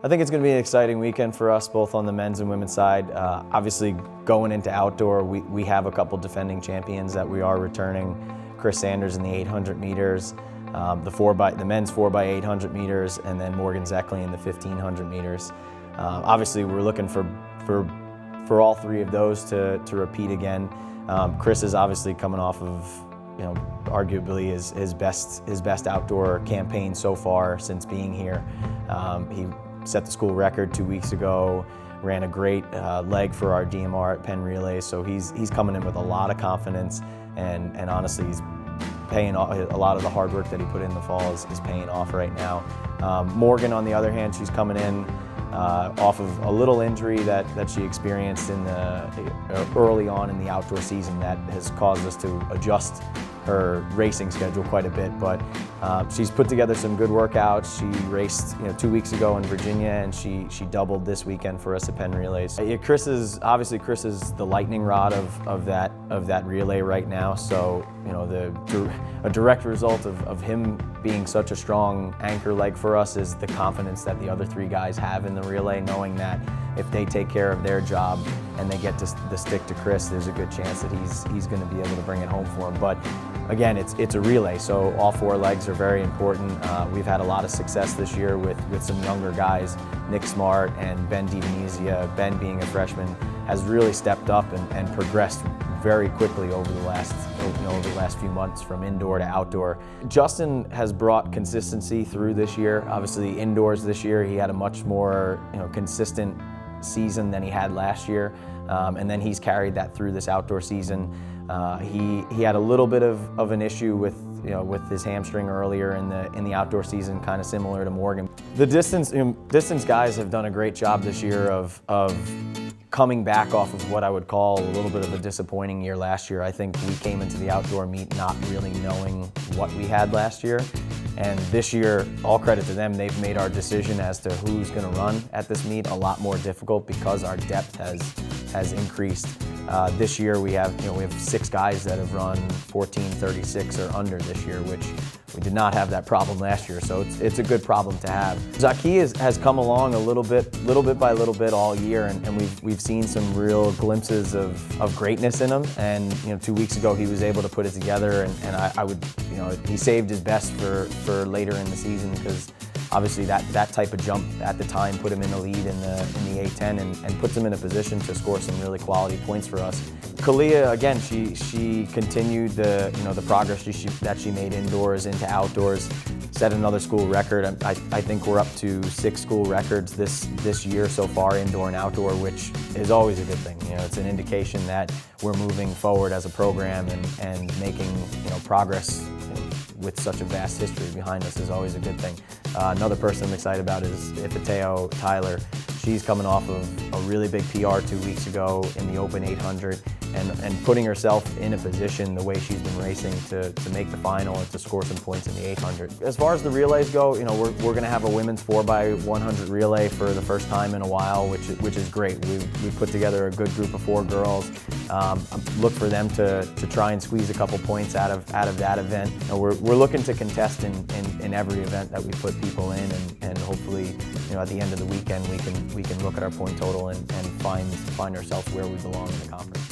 I think it's going to be an exciting weekend for us, both on the men's and women's side. Obviously, going into outdoor, we have a couple defending champions that we are returning. Chris Sanders in the 800 meters, the men's 4x800 meters, and then Morgan Zeckley in the 1500 meters. Obviously, we're looking for all three of those to repeat again. Chris is obviously coming off of, arguably his best outdoor campaign so far since being here. He set the school record 2 weeks ago, ran a great leg for our DMR at Penn Relays, so he's coming in with a lot of confidence, and honestly, he's paying off. A lot of the hard work that he put in the fall is paying off right now. Morgan, on the other hand, she's coming in off of a little injury that she experienced early on in the outdoor season that has caused us to adjust her racing schedule quite a bit, but she's put together some good workouts. She raced 2 weeks ago in Virginia, and she doubled this weekend for us at Penn Relays. Chris is the lightning rod of that relay right now, so a direct result of him being such a strong anchor leg for us is the confidence that the other three guys have in the relay, knowing that if they take care of their job and they get the stick to Chris, there's a good chance that he's going to be able to bring it home for him. But again, it's a relay, so all four legs are very important. We've had a lot of success this year with some younger guys. Nick Smart and Ben DiVenezia, Ben being a freshman, has really stepped up and progressed very quickly over the last few months from indoor to outdoor. Justin has brought consistency through this year. Obviously, indoors this year, he had a much more consistent season than he had last year, and then he's carried that through this outdoor season. He had a little bit of an issue with his hamstring earlier in the outdoor season, kind of similar to Morgan. The distance guys have done a great job this year of coming back off of what I would call a little bit of a disappointing year last year. I think we came into the outdoor meet not really knowing what we had last year. And this year, all credit to them, they've made our decision as to who's going to run at this meet a lot more difficult because our depth has increased. This year we have 6 guys that have run 14:36 or under this year, which we did not have that problem last year, so it's a good problem to have. Zaki has come along a little bit by little bit all year, and we've seen some real glimpses of greatness in him. And 2 weeks ago he was able to put it together, and I would he saved his best for later in the season, because obviously that type of jump at the time put him in the lead in the A-10 and puts him in a position to score some really quality points for us. Kalia, again, she continued the progress that she made indoors into outdoors, set another school record. I think we're up to 6 school records this year so far, indoor and outdoor, which is always a good thing. It's an indication that we're moving forward as a program, and making progress with such a vast history behind us is always a good thing. Another person I'm excited about is Ifiteo Tyler. She's coming off of a really big PR 2 weeks ago in the Open 800, and putting herself in a position the way she's been racing to make the final and to score some points in the 800. As far as the relays go, we're going to have a women's 4x100 relay for the first time in a while, which is great. We put together a good group of 4 girls. Look for them to try and squeeze a couple points out of that event. We're looking to contest in every event that we put people in, and hopefully at the end of the weekend we can look at our point total and find ourselves where we belong in the conference.